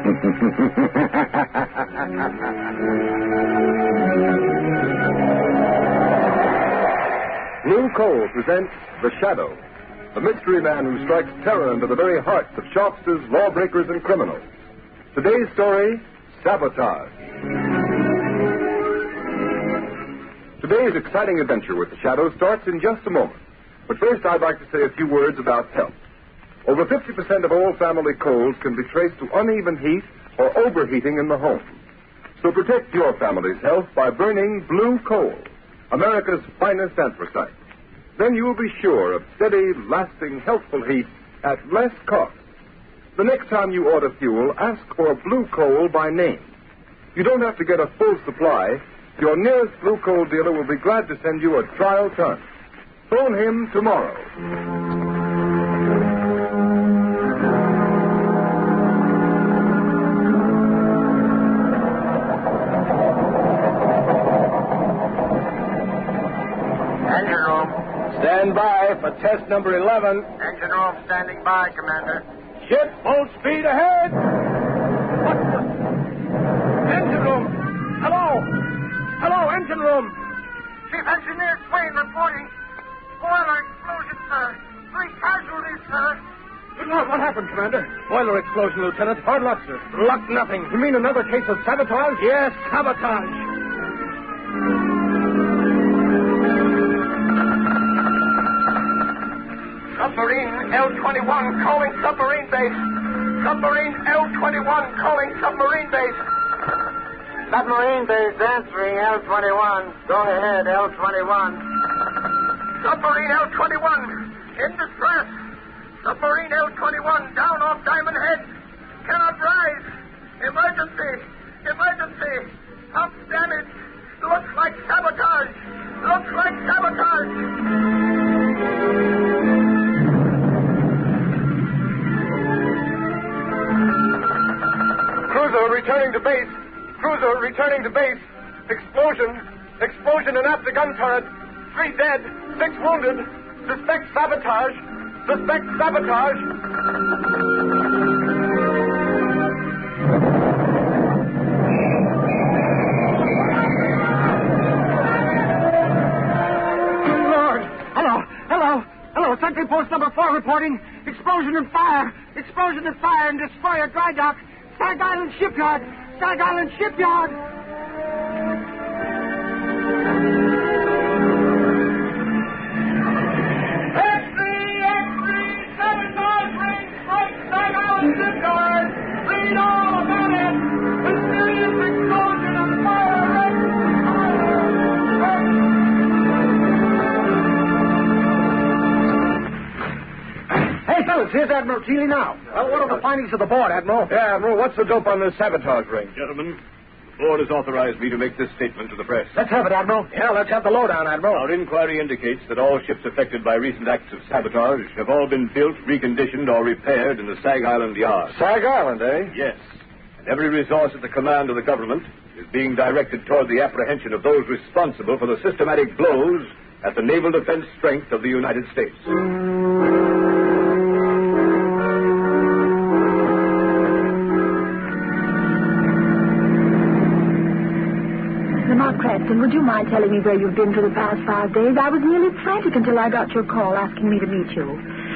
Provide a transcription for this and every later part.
Blue Coal presents The Shadow, the mystery man who strikes terror into the very hearts of shopsters, lawbreakers, and criminals. Today's story, Sabotage. Today's exciting adventure with The Shadow starts in just a moment. But first, I'd like to say a few words about health. Over 50% of all family colds can be traced to uneven heat or overheating in the home. So protect your family's health by burning Blue Coal, America's finest anthracite. Then you will be sure of steady, lasting, healthful heat at less cost. The next time you order fuel, ask for Blue Coal by name. You don't have to get a full supply. Your nearest Blue Coal dealer will be glad to send you a trial ton. Phone him tomorrow. Engine room. Stand by for test number 11. Engine room standing by, Commander. Ship full speed ahead. What the? Engine room. Hello. Hello, engine room. Chief Engineer Swain reporting. Boiler explosion, sir. 3 casualties, sir. Good Lord, what happened, Commander? Boiler explosion, Lieutenant. Hard luck, sir. Luck nothing. You mean another case of sabotage? Yes, sabotage. Submarine L-21 calling submarine base. Submarine L-21 calling submarine base. Submarine base answering L-21. Go ahead, L-21. Submarine L-21 in distress. Submarine L-21 down off Diamond Head. Cannot rise. Emergency. Emergency. Pump damage. Looks like sabotage. Looks like sabotage. Cruiser returning to base. Cruiser returning to base. Explosion. Explosion in after gun turret. 3 dead. 6 wounded. Suspect sabotage. Suspect sabotage. Lord. Hello. Sentry post number 4 reporting. Explosion and fire. Explosion and fire in destroyer dry dock. Stag Island Shipyard. Stag Island Shipyard. Sabotage ring strike Stag Island Shipyard. Lead all about it. Mysterious explosion and fire. Hey, fellas, here's Admiral Keeley now. Well, what are the findings of the board, Admiral? Yeah, Admiral, what's the dope on this sabotage ring? Gentlemen, the board has authorized me to make this statement to the press. Let's have it, Admiral. Yeah, let's have the lowdown, Admiral. Our inquiry indicates that all ships affected by recent acts of sabotage have all been built, reconditioned, or repaired in the Stag Island yard. Stag Island, eh? Yes. And every resource at the command of the government is being directed toward the apprehension of those responsible for the systematic blows at the naval defense strength of the United States. Cranston, would you mind telling me where you've been for the past 5 days? I was nearly frantic until I got your call asking me to meet you.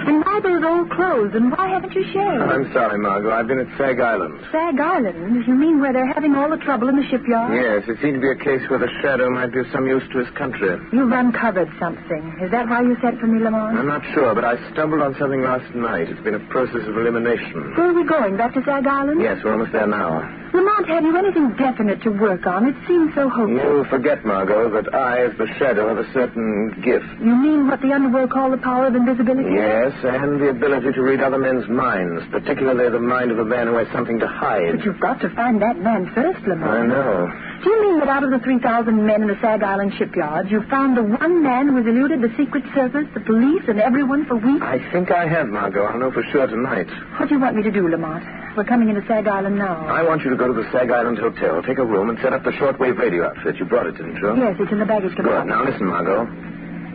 And why those old clothes, and why haven't you shaved? I'm sorry, Margot. I've been at Stag Island. Stag Island? You mean where they're having all the trouble in the shipyard? Yes, it seemed to be a case where the Shadow might be of some use to his country. You've uncovered something. Is that why you sent for me, Lamont? I'm not sure, but I stumbled on something last night. It's been a process of elimination. Where are we going? Back to Stag Island? Yes, we're almost there now. Lamont, have you anything definite to work on? It seems so hopeless. You forget, Margot, that I, as the Shadow, have a certain gift. You mean what the underworld call the power of invisibility? Yes, and the ability to read other men's minds, particularly the mind of a man who has something to hide. But you've got to find that man first, Lamont. I know. Do you mean that out of the 3,000 men in the Stag Island shipyard, you found the one man who has eluded the Secret Service, the police, and everyone for weeks? I think I have, Margot. I'll know for sure tonight. What do you want me to do, Lamont? We're coming into Stag Island now. I want you to go to the Stag Island Hotel, take a room, and set up the shortwave radio outfit. You brought it, didn't you? Yes, it's in the baggage compartment. Good. Now listen, Margot.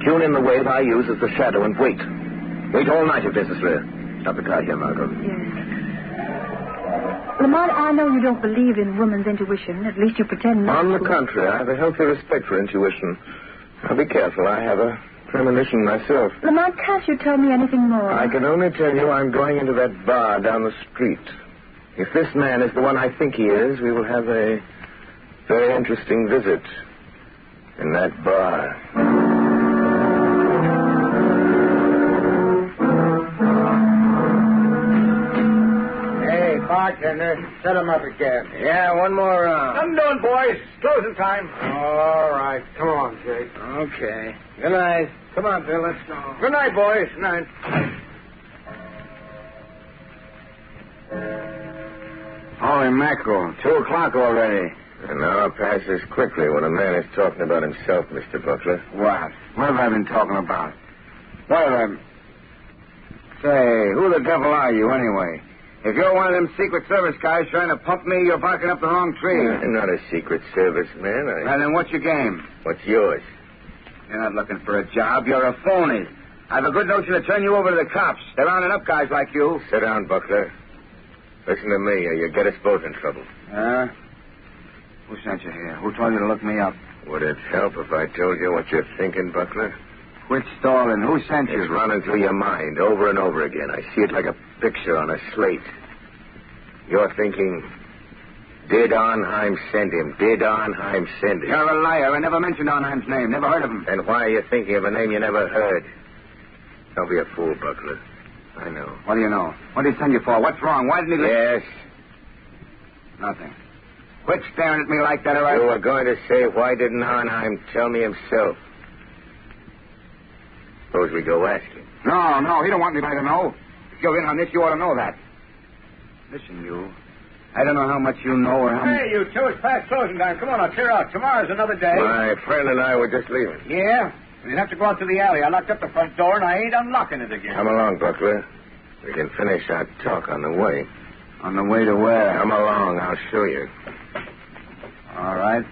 Tune in the wave I use as the Shadow and wait. Wait all night if necessary. Stop the car here, Margot. Yes. Lamont, I know you don't believe in woman's intuition. At least you pretend not On the to. contrary, I have a healthy respect for intuition. Now, be careful. I have a premonition myself. Lamont, can't you tell me anything more? I can only tell you I'm going into that bar down the street. If this man is the one I think he is, we will have a very interesting visit in that bar. Bartender, set him up again. Yeah, one more round. I'm doing, boys. Closing time. All right. Come on, Jake. Okay. Good night. Come on, Bill. Let's go. Good night, boys. Good night. Holy mackerel. 2:00 already. An hour passes quickly when a man is talking about himself, Mr. Buckler. What? What have I been talking about? What have I... Say, who the devil are you, anyway? If you're one of them Secret Service guys trying to pump me, you're barking up the wrong tree. I'm not a Secret Service man. Well, then what's your game? What's yours? You're not looking for a job. You're a phony. I have a good notion to turn you over to the cops. They're rounding up guys like you. Sit down, Buckler. Listen to me, or you get us both in trouble. Who sent you here? Who told you to look me up? Would it help if I told you what you're thinking, Buckler? Quit stalling. Who sent you? It's running through your mind over and over again. I see it like a picture on a slate. You're thinking, did Arnheim send him? Did Arnheim send him? You're a liar. I never mentioned Arnheim's name. Never heard of him. Then why are you thinking of a name you never heard? Don't be a fool, Buckler. I know. What do you know? What did he send you for? What's wrong? Why didn't he... Yes. Nothing. Quit staring at me like that, or I... You were going to say, why didn't Arnheim tell me himself? Suppose we go ask him. No, he don't want anybody to know. If you're in on this, you ought to know that. Listen, you. I don't know how much you know or how much... Hey, you two, it's past closing time. Come on, now, clear out. Tomorrow's another day. My friend and I were just leaving. Yeah? You'd have to go out to the alley. I locked up the front door, and I ain't unlocking it again. Come along, Buckler. We can finish our talk on the way. On the way to where? Come along, I'll show you. All right.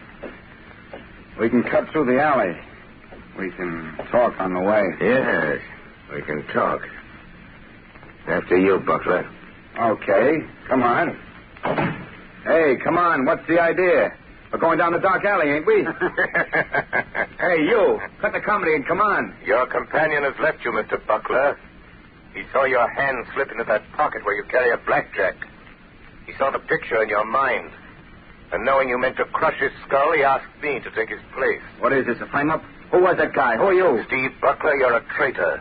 We can cut through the alley. We can talk on the way. Yes, we can talk. After you, Buckler. Okay, come on. Hey, come on, what's the idea? We're going down the dark alley, ain't we? Hey, you, cut the comedy and come on. Your companion has left you, Mr. Buckler. He saw your hand slip into that pocket where you carry a blackjack. He saw the picture in your mind. And knowing you meant to crush his skull, he asked me to take his place. What is this, a frame-up? Who was that guy? Who are you? Steve Buckler, you're a traitor.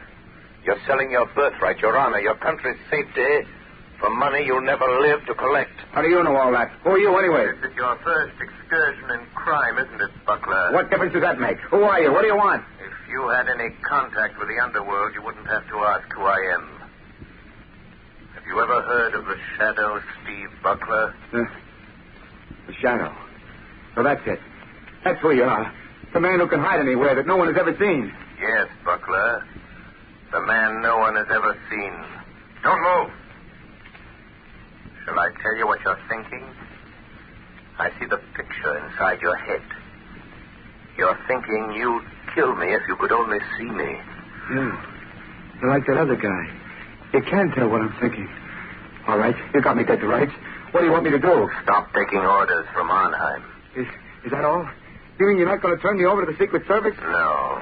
You're selling your birthright, your honor, your country's safety for money you'll never live to collect. How do you know all that? Who are you, anyway? This is your first excursion in crime, isn't it, Buckler? What difference does that make? Who are you? What do you want? If you had any contact with the underworld, you wouldn't have to ask who I am. Have you ever heard of the Shadow, Steve Buckler? The Shadow. So that's it. That's who you are. The man who can hide anywhere that no one has ever seen. Yes, Buckler. The man no one has ever seen. Don't move. Shall I tell you what you're thinking? I see the picture inside your head. You're thinking you'd kill me if you could only see me. You're like that other guy. You can tell what I'm thinking. All right, you got me dead to rights. What do you want me to do? Stop taking orders from Arnheim. Is that all? You mean you're not going to turn me over to the Secret Service? No.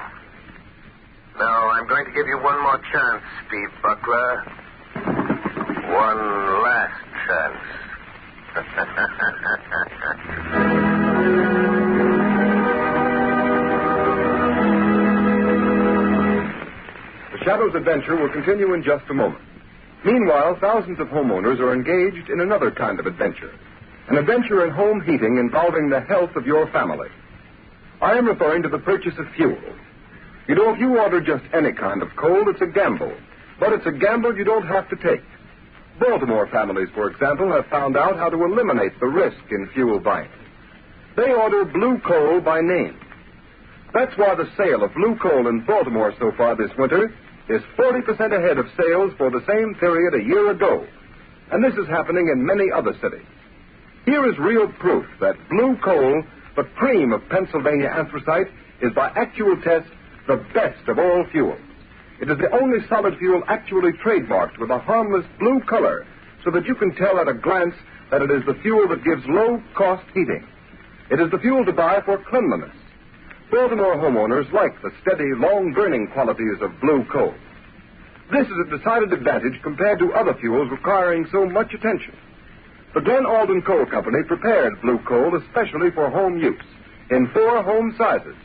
No, I'm going to give you one more chance, Steve Buckler. One last chance. The Shadow's adventure will continue in just a moment. Meanwhile, thousands of homeowners are engaged in another kind of adventure. An adventure in home heating involving the health of your family. I am referring to the purchase of fuel. You know, if you order just any kind of coal, it's a gamble. But it's a gamble you don't have to take. Baltimore families, for example, have found out how to eliminate the risk in fuel buying. They order blue coal by name. That's why the sale of blue coal in Baltimore so far this winter is 40% ahead of sales for the same period a year ago. And this is happening in many other cities. Here is real proof that blue coal, the cream of Pennsylvania anthracite, is by actual test the best of all fuels. It is the only solid fuel actually trademarked with a harmless blue color, so that you can tell at a glance that it is the fuel that gives low-cost heating. It is the fuel to buy for cleanliness. Baltimore homeowners like the steady, long-burning qualities of blue coal. This is a decided advantage compared to other fuels requiring so much attention. The Glen Alden Coal Company prepared blue coal especially for home use in 4 home sizes: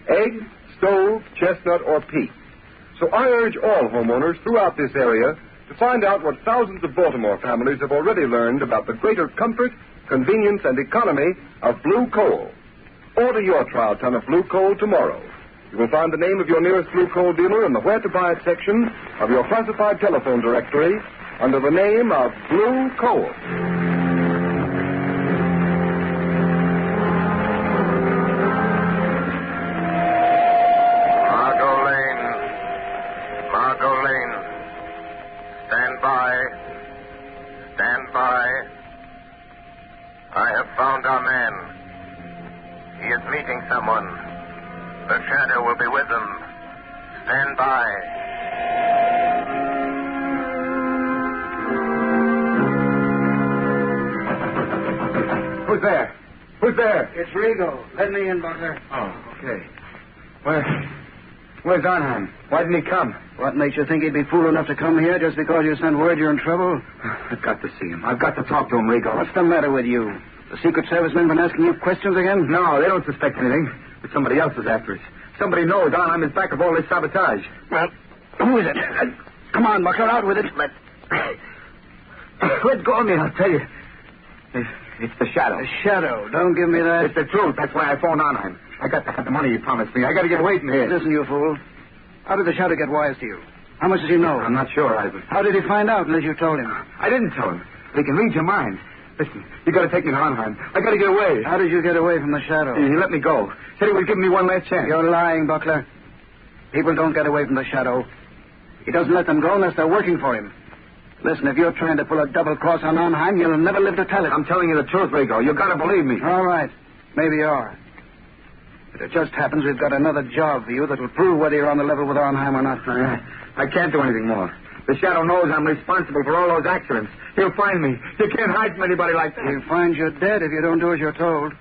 egg, stove, chestnut, or peat. So I urge all homeowners throughout this area to find out what thousands of Baltimore families have already learned about the greater comfort, convenience, and economy of blue coal. Order your trial ton of blue coal tomorrow. You will find the name of your nearest blue coal dealer in the Where to Buy It section of your classified telephone directory under the name of Blue Coal. Margot Lane. Stand by. Stand by. I have found our man. He is meeting someone. The shadow will be with them. Stand by. Who's there? Who's there? It's Rigo. Let me in, Butler. Oh, okay. Where's Arnheim? Why didn't he come? What makes you think he'd be fool enough to come here just because you sent word you're in trouble? I've got to see him. I've got to talk to him, Rigo. What's the matter with you? The Secret Service men been asking you questions again? No, they don't suspect anything. But somebody else is after us. Somebody knows Arnheim is back of all this sabotage. Well, who is it? Come on, Buckler, out with it. Let go of me, I'll tell you. It's the Shadow. The Shadow? Don't give me that. It's the truth. That's why I phoned Arnheim. I got to have the money you promised me. I got to get away from here. Listen, you fool. How did the Shadow get wise to you? How much does he know? I'm not sure, Ivan. How did he find out unless you told him? I didn't tell him. He can read your mind. Listen, you got to take me to Arnheim. I got to get away. How did you get away from the Shadow? He let me go. Said he would give me one last chance. You're lying, Buckler. People don't get away from the Shadow. He doesn't let them go unless they're working for him. Listen, if you're trying to pull a double cross on Arnheim, you'll never live to tell it. I'm telling you the truth, Rigo. You got to believe me. All right. Maybe you are. But it just happens we've got another job for you that will prove whether you're on the level with Arnheim or not. I can't do anything more. The Shadow knows I'm responsible for all those accidents. He'll find me. You can't hide from anybody like that. He'll find you dead if you don't do as you're told.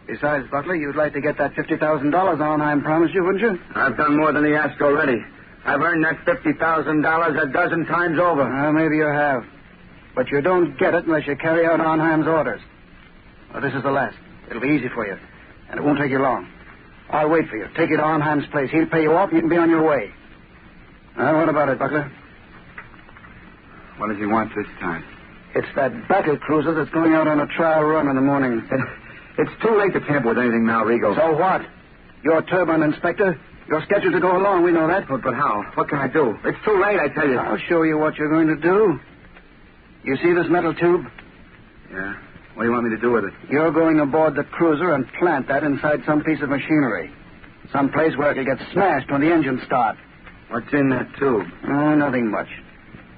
Besides, Butler, you'd like to get that $50,000 Arnheim promised you, wouldn't you? I've done more than he asked already. I've earned that $50,000 a dozen times over. Well, maybe you have. But you don't get it unless you carry out Arnheim's orders. Well, this is the last. It'll be easy for you. And it won't take you long. I'll wait for you. Take you to Arnheim's place. He'll pay you off and you can be on your way. Now, what about it, Buckler? What does he want this time? It's that battle cruiser that's going out on a trial run in the morning. It's too late to tamper with anything now, Rigo. So what? You're turbine inspector. You're scheduled to go along. We know that. But how? What can I do? It's too late, I tell you. I'll show you what you're going to do. You see this metal tube? Yeah. What do you want me to do with it? You're going aboard the cruiser and plant that inside some piece of machinery. Some place where it'll get smashed when the engines start. What's in that tube? Oh, nothing much.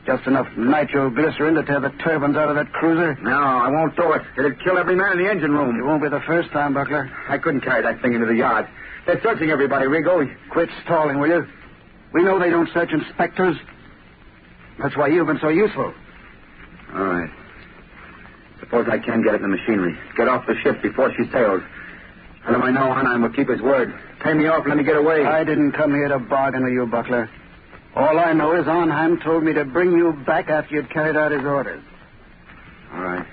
Just enough nitroglycerin to tear the turbines out of that cruiser. No, I won't do it. It'll kill every man in the engine room. It won't be the first time, Buckler. I couldn't carry that thing into the yard. They're searching everybody, Rigo. Quit stalling, will you? We know they don't search inspectors. That's why you've been so useful. All right. Suppose I can get it in the machinery. Get off the ship before she sails. How do I know Arnheim will keep his word? Pay me off and let me get away. I didn't come here to bargain with you, Buckler. All I know is Arnheim told me to bring you back after you'd carried out his orders. All right.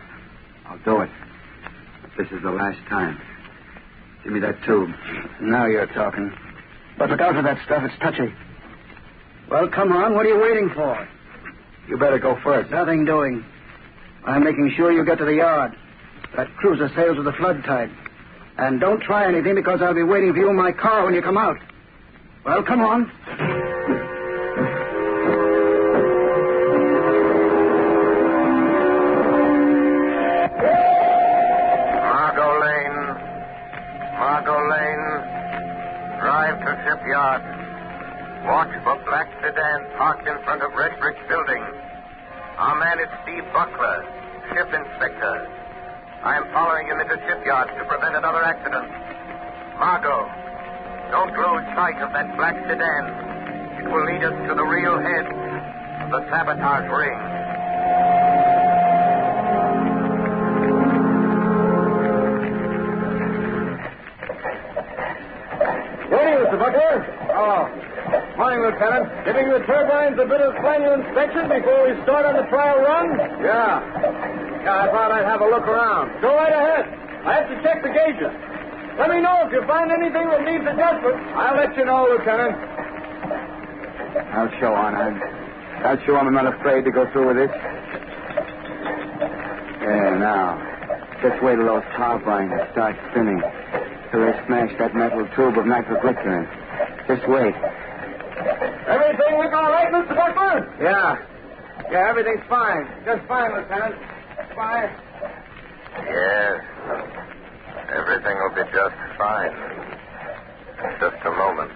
I'll do it. But this is the last time. Give me that tube. Now you're talking. But look out for that stuff. It's touchy. Well, come on. What are you waiting for? You better go first. Nothing doing. I'm making sure you get to the yard. That cruiser sails with the flood tide. And don't try anything because I'll be waiting for you in my car when you come out. Well, come on. Margot Lane. Drive to shipyard. Watch for black sedan parked in front of Red Brick Building. Our man is Steve Buckler, ship inspector. I am following him into shipyard to prevent another accident. Margot, don't lose sight of that black sedan. It will lead us to the real head of the sabotage ring. Giving the turbines a bit of final inspection before we start on the trial run? Yeah. I thought I'd have a look around. Go right ahead. I have to check the gauges. Let me know if you find anything that needs adjustment. I'll let you know, Lieutenant. I'll show Arnheim. I'll show him I'm not afraid to go through with this. Yeah, now. Just wait till those turbines start spinning. Till they smash that metal tube of nitroglycerin. Just wait. Everything looking all right, Mr. Buckler? Yeah. Yeah, everything's fine. Just fine, Lieutenant. Fine. Yes. Everything will be just fine. Just a moment.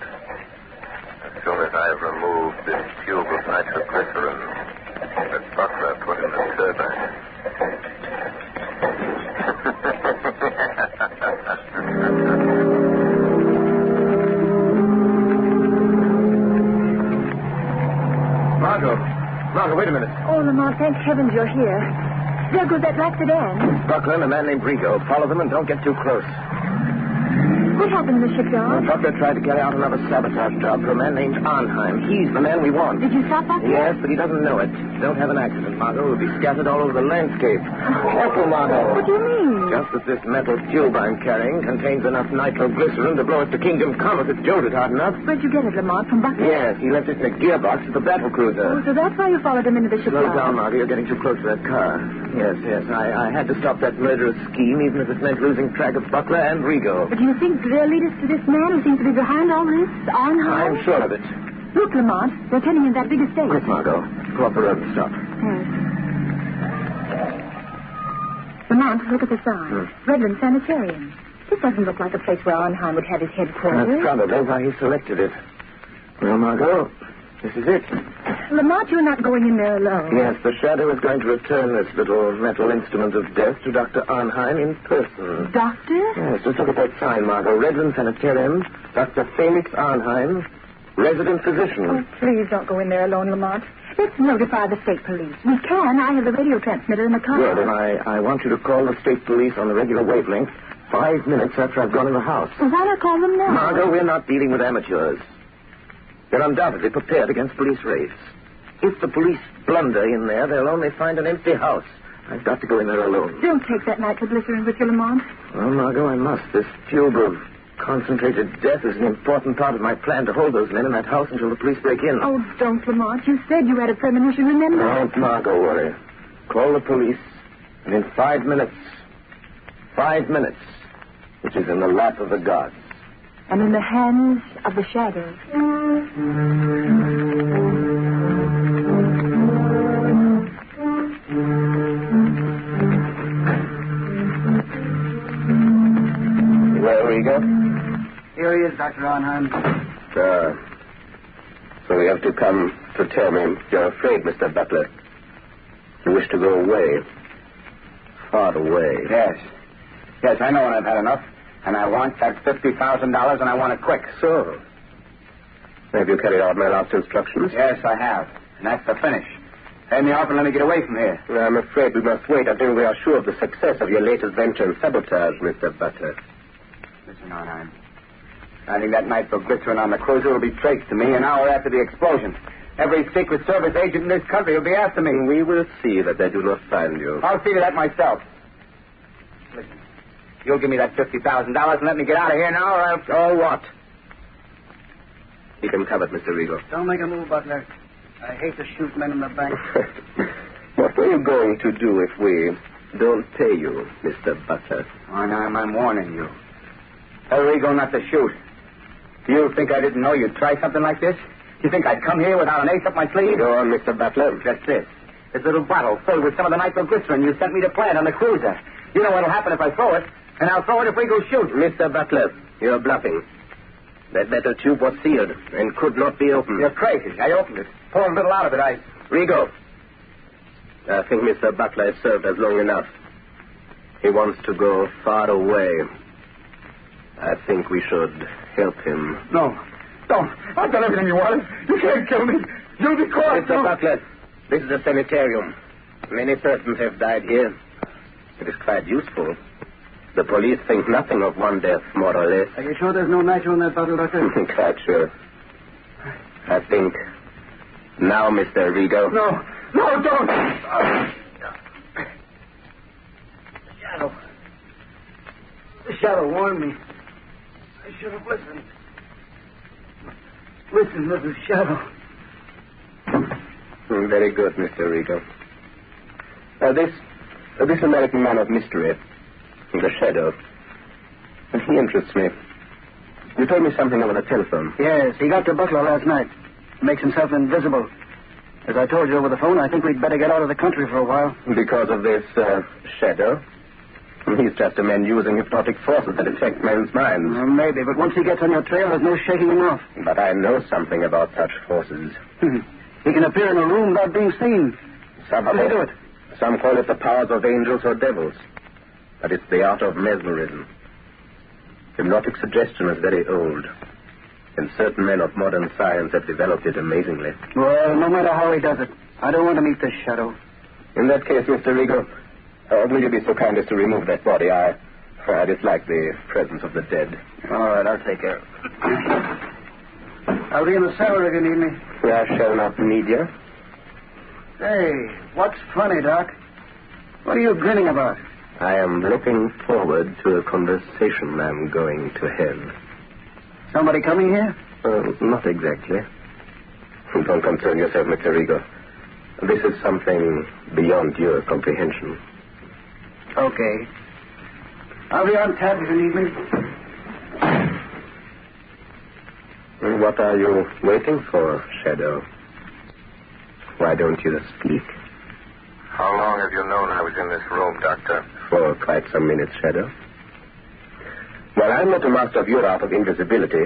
As soon as I've removed this tube of nitroglycerin that Buckler put in the turbine. Margot, wait a minute. Oh, Lamont, thank heavens you're here. There goes that black sedan. Buckler and a man named Rigo. Follow them and don't get too close. What happened in the shipyard? Buckler tried to carry out another sabotage job for a man named Arnheim. He's the man we want. Did you stop Buckler? Yes, but he doesn't know it. Don't have an accident, Margot. We'll be scattered all over the landscape. Careful, Margot. What do you mean? Just that this metal tube I'm carrying contains enough nitroglycerin to blow us to Kingdom Come if it's jolted hard enough. Where'd you get it, Lamont? From Buckler? Yes, he left it in a gearbox at the battle cruiser. Oh, so that's why you followed him into the shipyard. Slow down, Margot. You're getting too close to that car. Yes. I had to stop that murderous scheme, even if it meant losing track of Buckler and Rigo. But do you think they'll lead us to this man who seems to be behind all this, Arnheim? I'm sure of it. Look, Lamont, they're turning in that big estate. Quick, Margot. Go up the road and stop. Yes. Lamont, look at the sign. Redland Sanitarium. This doesn't look like a place where Arnheim would have his headquarters. That's probably why he selected it. Well, Margot, this is it. Lamont, you're not going in there alone. Yes, the Shadow is going to return this little metal instrument of death to Dr. Arnheim in person. Doctor? Yes, just look at that sign, Margot. Redland Sanitarium, Dr. Felix Arnheim, resident physician. Oh, please don't go in there alone, Lamont. Let's notify the state police. We can. I have the radio transmitter in the car. Good, and I want you to call the state police on the regular wavelength 5 minutes after I've gone in the house. Well, why not call them now? Margot, we're not dealing with amateurs. They're undoubtedly prepared against police raids. If the police blunder in there, they'll only find an empty house. I've got to go in there alone. Don't take that nitroglycerin with you, Lamont. Well, Margot, I must. This tube of concentrated death is an important part of my plan to hold those men in that house until the police break in. Oh, don't, Lamont. You said you had a premonition, remember? Don't, Margot, worry. Call the police, and in 5 minutes, which is in the lap of the gods. And in the hands of the shadows. Where we go? Here he is, Dr. Arnheim. So you have to come to tell me you're afraid, Mr. Butler. You wish to go away. Far away. Yes. Yes, I know when I've had enough. And I want that $50,000, and I want it quick. So, have you carried out my last instructions? Yes, I have. And that's the finish. Pay me off and let me get away from here. I'm afraid we must wait until we are sure of the success of your latest venture in sabotage, Mr. Butler. Listen, Arnheim. Finding that nitroglycerin on the cruiser will be traced to me an hour after the explosion. Every Secret Service agent in this country will be after me. We will see that they do not find you. I'll see to that myself. Listen. You'll give me that $50,000 and let me get out of here now, or I'll... Oh, what? Keep him covered, Mr. Rigo. Don't make a move, Butler. I hate to shoot men in the bank. What are you going to do if we don't pay you, Mr. Butler? Arnheim, I'm warning you. Tell Rigo not to shoot. Do you think I didn't know you'd try something like this? You think I'd come here without an ace up my sleeve? Go on, Mr. Butler. Just this. This little bottle filled with some of the nitroglycerin you sent me to plant on the cruiser. You know what'll happen if I throw it. And I'll throw it if Rigo shoots. Mr. Butler, you're bluffing. That metal tube was sealed and could not be opened. You're crazy. I opened it. Pulled a little out of it. Rigo, I think Mr. Butler has served us long enough. He wants to go far away. I think we should help him. No. Don't. I've done everything you wanted. You can't kill me. You'll be caught. Mr. Butler, this is a sanitarium. Many persons have died here. It is quite useful. The police think nothing of one death, more or less. Are you sure there's no nitro in that bottle, Doctor? Quite sure. I think Now, Mr. Rigo. No, don't. The shadow warned me. I should have listened. Listen to the shadow. Very good, Mr. Rigo. This American man of mystery, the shadow, he interests me. You told me something over the telephone. Yes, he got to Buckler last night. Makes himself invisible. As I told you over the phone, I think we'd better get out of the country for a while. Because of this shadow? He's just a man using hypnotic forces that affect men's minds. Well, maybe, but once he gets on your trail, there's no shaking him off. But I know something about such forces. He can appear in a room without being seen. How do they do it? Some call it the powers of angels or devils. But it's the art of mesmerism. Hypnotic suggestion is very old. And certain men of modern science have developed it amazingly. Well, no matter how he does it, I don't want to meet this shadow. In that case, Mr. Rigo, will you be so kind as to remove that body? I dislike the presence of the dead. All right, I'll take care of it. I'll be in the cellar if you need me. I shall not need you. Hey, what's funny, Doc? What are you grinning about? I am looking forward to a conversation I'm going to have. Somebody coming here? Not exactly. Don't concern yourself, Mr. Rigo. This is something beyond your comprehension. Okay. I'll be on tap if you need me. What are you waiting for, Shadow? Why don't you speak? How long have you known I was in this room, Doctor? For quite some minutes, Shadow. While I'm not a master of your art of invisibility,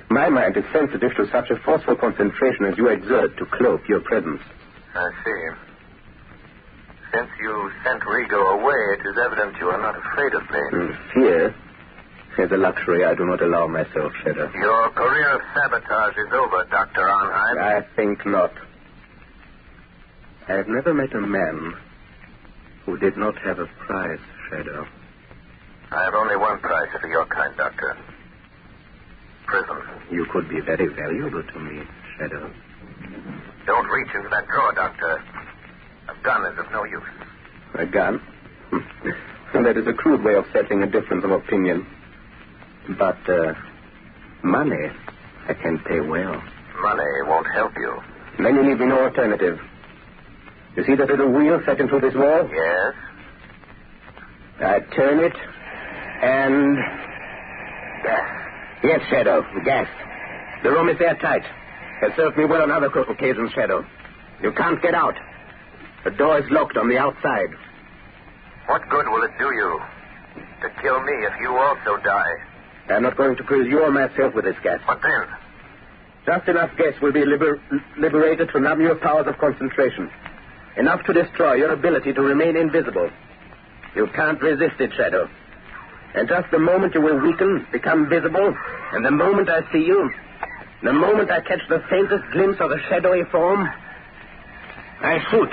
my mind is sensitive to such a forceful concentration as you exert to cloak your presence. I see. Since you sent Rigo away, it is evident you are not afraid of me. Fear is a luxury I do not allow myself, Shadow. Your career of sabotage is over, Dr. Arnheim. I think not. I have never met a man who did not have a prize, Shadow. I have only one prize for your kind, Doctor. Prison. You could be very valuable to me, Shadow. Don't reach into that drawer, Doctor. A gun is of no use. A gun? That is a crude way of settling a difference of opinion. But, money, I can pay well. Money won't help you. Then you leave me no alternative. You see that little wheel set into this wall? Yes? I turn it, and... Yes, Shadow, gas. The room is airtight. Has served me well on other occasions, Shadow. You can't get out. The door is locked on the outside. What good will it do you to kill me if you also die? I'm not going to kill you or myself with this gas. What then? Just enough gas will be liberated to numb your powers of concentration. Enough to destroy your ability to remain invisible. You can't resist it, Shadow. And just the moment you will weaken, become visible, and the moment I see you, the moment I catch the faintest glimpse of a shadowy form, I shoot.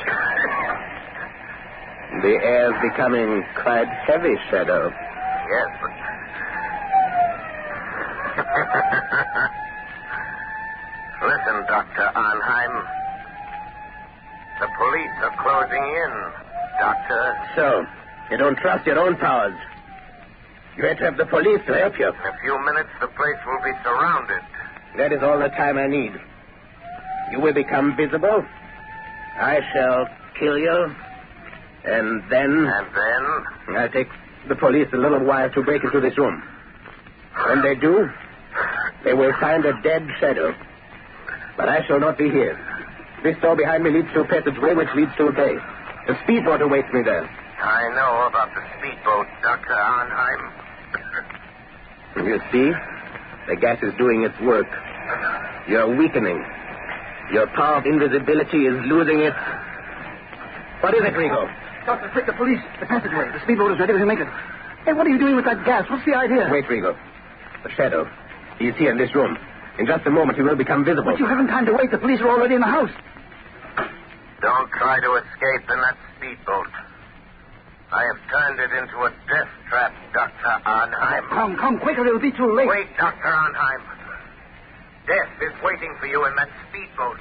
The air's becoming quite heavy, Shadow. Yes, but... Listen, Dr. Arnheim. The police are closing in, Doctor. So, you don't trust your own powers. You had to have the police to help you. In a few minutes, the place will be surrounded. That is all the time I need. You will become visible. I shall kill you. And then... And then? I'll take the police a little while to break into this room. When they do, they will find a dead Shadow. But I shall not be here. This door behind me leads to a passageway which leads to a bay. A speedboat awaits me there. I know about the speedboat, Dr. Arnheim. You see? The gas is doing its work. You're weakening. Your power of invisibility is losing its... What is it, Rigo? Doctor, quick, the police. The passageway. The speedboat is ready to make it. Hey, what are you doing with that gas? What's the idea? Wait, Rigo. The Shadow. He's here in this room. In just a moment, he will become visible. But you haven't time to wait. The police are already in the house. Don't try to escape in that speedboat. I have turned it into a death trap, Dr. Arnheim. Come, quicker. It'll be too late. Wait, Dr. Arnheim. Death is waiting for you in that speedboat.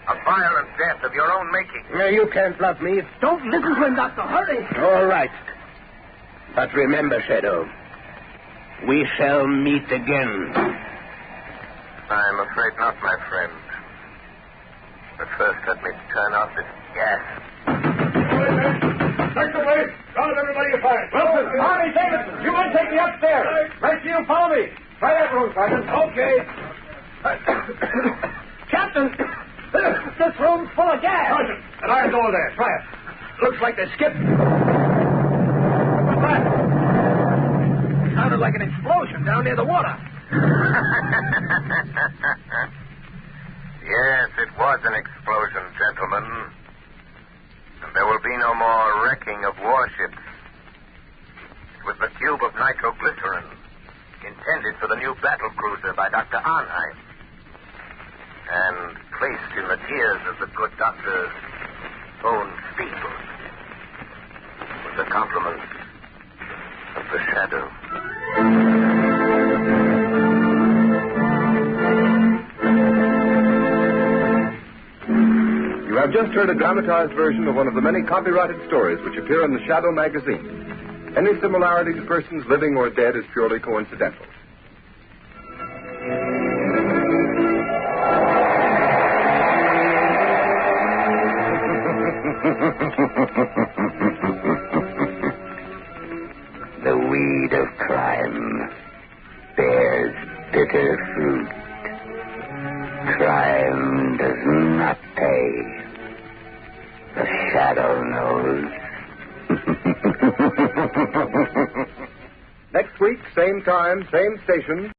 A violent death of your own making. No, you can't bluff me. Don't listen to him, Doctor. Hurry. All right. But remember, Shadow, we shall meet again. I'm afraid not, my friend. But first, let me turn off this gas. Take the place. Round everybody you find. Wilson, Harvey, Davidson, you men take me upstairs. Rest of you follow me. Try that room, Sergeant. Okay. Captain, this room's full of gas. Sergeant, that iron door there. Try it. Looks like they skipped. What's that? Sounded like an explosion down near the water. Yes, it was an explosion, gentlemen. And there will be no more wrecking of warships. It was the tube of nitroglycerin intended for the new battle cruiser by Dr. Arnheim. And placed in the tears of the good doctor's own speedboat. With the compliments of the Shadow. You have just heard a dramatized version of one of the many copyrighted stories which appear in the Shadow magazine. Any similarity to persons living or dead is purely coincidental. The weed of crime bears bitter fruit. Crime does not pay. The Shadow knows. Next week, same time, same station,